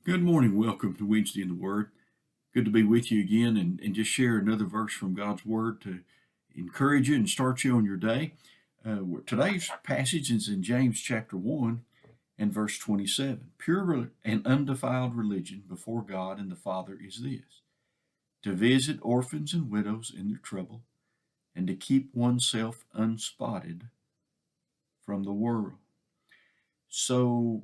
Good morning. Welcome to Wednesday in the Word. Good to be with you again and just share another verse from God's Word to encourage you and start you on your day. Today's passage is in James chapter 1 and verse 27. Pure and undefiled religion before God and the Father is this: to visit orphans and widows in their trouble and to keep oneself unspotted from the world. So,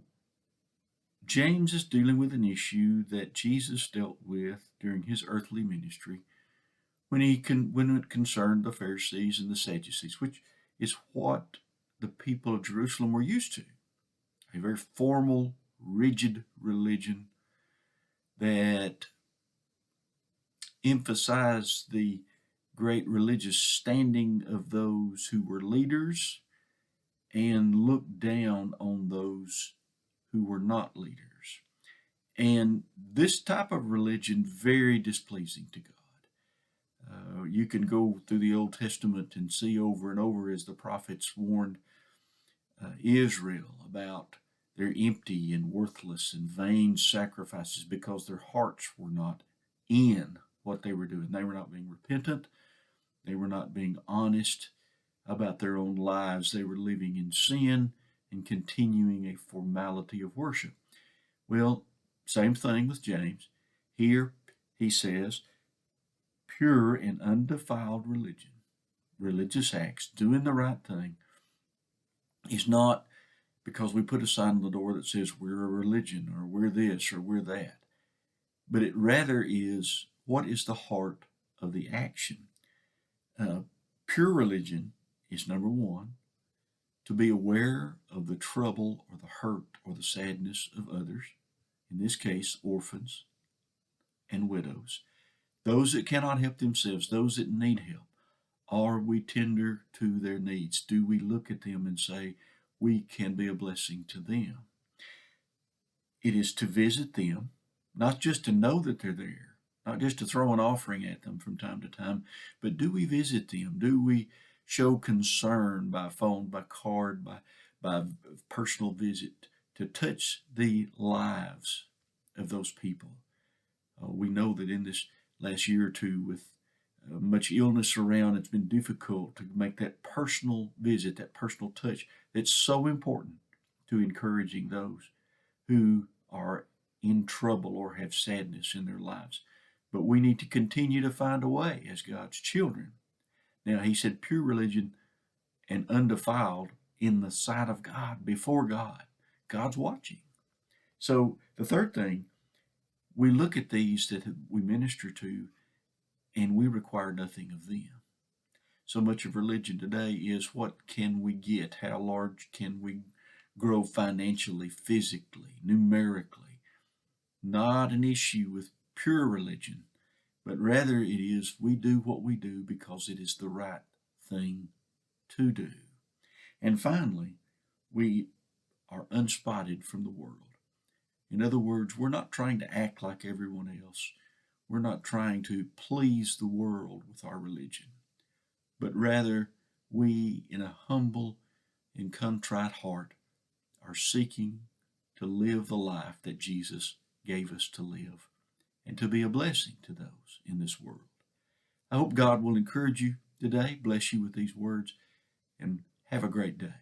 James is dealing with an issue that Jesus dealt with during his earthly ministry when it concerned the Pharisees and the Sadducees, which is what the people of Jerusalem were used to. A very formal, rigid religion that emphasized the great religious standing of those who were leaders and looked down on those who were not leaders. And this type of religion very displeasing to God. You can go through the Old Testament and see over and over as the prophets warned Israel about their empty and worthless and vain sacrifices because their hearts were not in what they were doing. They were not being repentant. They were not being honest about their own lives. They were living in sin and continuing a formality of worship. Well, same thing with James. Here he says, pure and undefiled religion, religious acts, doing the right thing, is not because we put a sign on the door that says we're a religion or we're this or we're that, but it rather is what is the heart of the action. Pure religion is number one, to be aware of the trouble or the hurt or the sadness of others, in this case, orphans and widows, those that cannot help themselves, those that need help. Are we tender to their needs? Do we look at them and say, we can be a blessing to them? It is to visit them, not just to know that they're there, not just to throw an offering at them from time to time, but do we visit them? Do we show concern by phone, by card, by personal visit to touch the lives of those people? We know that in this last year or two, with much illness around, it's been difficult to make that personal visit, that personal touch that's so important to encouraging those who are in trouble or have sadness in their lives. But we need to continue to find a way as God's children. Now, he said pure religion and undefiled in the sight of God, before God. God's watching. So the third thing, we look at these that we minister to and we require nothing of them. So much of religion today is what can we get? How large can we grow financially, physically, numerically? Not an issue with pure religion, but rather it is we do what we do because it is the right thing to do. And finally, we are unspotted from the world. In other words, we're not trying to act like everyone else. We're not trying to please the world with our religion, but rather we, in a humble and contrite heart, are seeking to live the life that Jesus gave us to live and to be a blessing to those in this world. I hope God will encourage you today, bless you with these words, and have a great day.